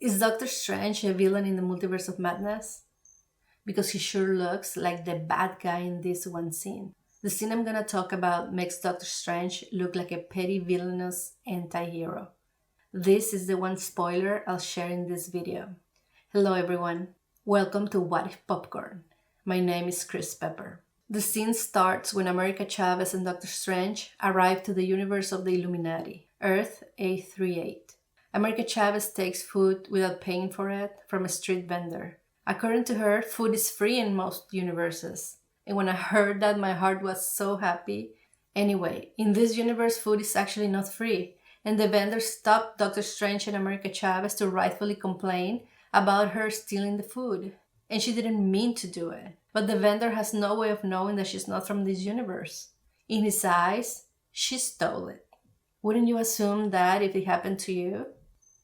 Is Doctor Strange a villain in the Multiverse of Madness? Because he sure looks like the bad guy in this one scene. The scene I'm gonna talk about makes Doctor Strange look like a petty villainous anti-hero. This is the one spoiler I'll share in this video. Hello everyone, welcome to What If Popcorn. My name is Cris Pepper. The scene starts when America Chavez and Doctor Strange arrive to the universe of the Illuminati, Earth A38. America Chavez takes food without paying for it from a street vendor. According to her, food is free in most universes. And when I heard that, my heart was so happy. Anyway, in this universe, food is actually not free. And the vendor stopped Doctor Strange and America Chavez to rightfully complain about her stealing the food. And she didn't mean to do it. But the vendor has no way of knowing that she's not from this universe. In his eyes, she stole it. Wouldn't you assume that if it happened to you?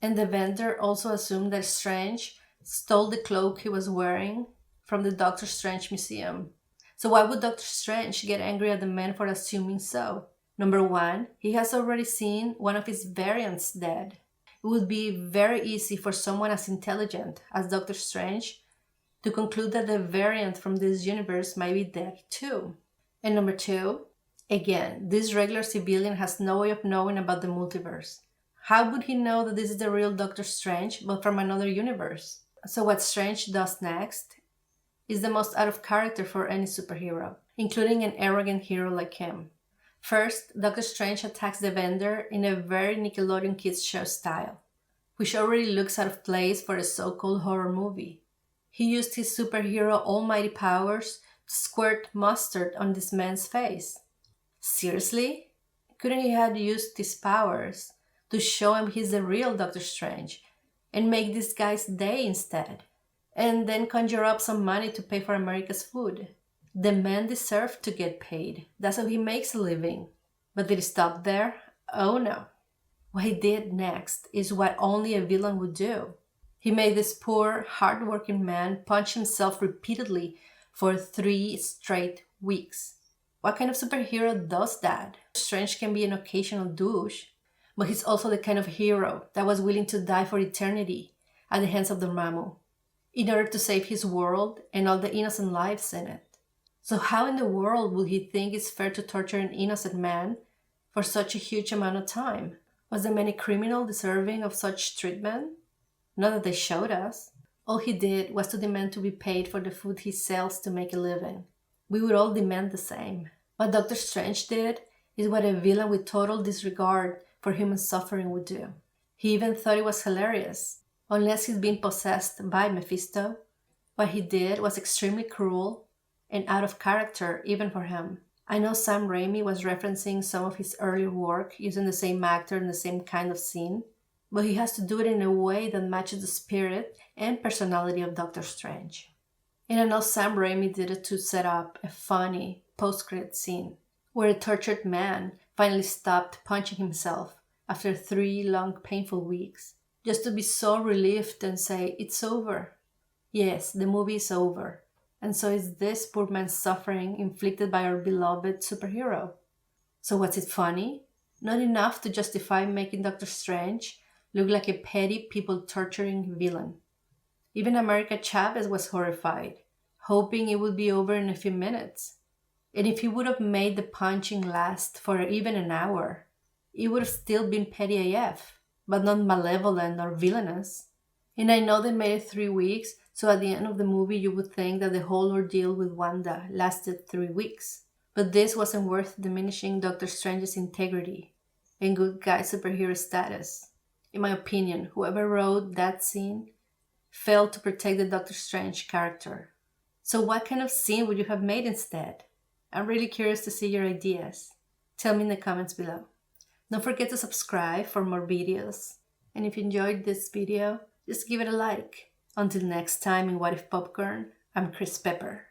And the vendor also assumed that Strange stole the cloak he was wearing from the Doctor Strange museum. So why would Doctor Strange get angry at the man for assuming so? Number one, he has already seen one of his variants dead. It would be very easy for someone as intelligent as Doctor Strange to conclude that the variant from this universe might be dead too. And number two, again, this regular civilian has no way of knowing about the multiverse. How would he know that this is the real Doctor Strange, but from another universe? So what Strange does next is the most out of character for any superhero, including an arrogant hero like him. First, Doctor Strange attacks the vendor in a very Nickelodeon kids show style, which already looks out of place for a so-called horror movie. He used his superhero almighty powers to squirt mustard on this man's face. Seriously? Couldn't he have used his powers to show him he's the real Doctor Strange and make this guy's day instead? And then conjure up some money to pay for America's food. The man deserved to get paid. That's how he makes a living. But did he stop there? Oh no. What he did next is what only a villain would do. He made this poor, hard-working man punch himself repeatedly for 3 straight weeks. What kind of superhero does that? Strange can be an occasional douche, but he's also the kind of hero that was willing to die for eternity at the hands of Dormammu in order to save his world and all the innocent lives in it. So how in the world would he think it's fair to torture an innocent man for such a huge amount of time? Was the man a criminal deserving of such treatment? Not that they showed us. All he did was to demand to be paid for the food he sells to make a living. We would all demand the same. What Doctor Strange did is what a villain with total disregard for human suffering would do. He even thought it was hilarious. Unless he's been possessed by MEPHISTO, what he did was extremely cruel and out of character even for him. I know Sam Raimi was referencing some of his earlier work using the same actor in the same kind of scene, but he has to do it in a way that matches the spirit and personality of Doctor Strange. And I know Sam Raimi did it to set up a funny post-credit scene where a tortured man finally stopped punching himself after 3 long painful weeks, just to be so relieved and say, it's over. Yes, the movie is over. And so is this poor man's suffering inflicted by our beloved superhero. So what's it funny? Not enough to justify making Doctor Strange look like a petty people-torturing villain. Even America Chavez was horrified, hoping it would be over in a few minutes. And if he would have made the punching last for even an hour, it would have still been petty AF, but not malevolent or villainous. And I know they made it 3 weeks, so at the end of the movie you would think that the whole ordeal with Wanda lasted 3 weeks. But this wasn't worth diminishing Doctor Strange's integrity and good guy superhero status. In my opinion, whoever wrote that scene failed to protect the Doctor Strange character. So what kind of scene would you have made instead? I'm really curious to see your ideas. Tell me in the comments below. Don't forget to subscribe for more videos. And if you enjoyed this video, just give it a like. Until next time in What If Popcorn, I'm Cris Pepper.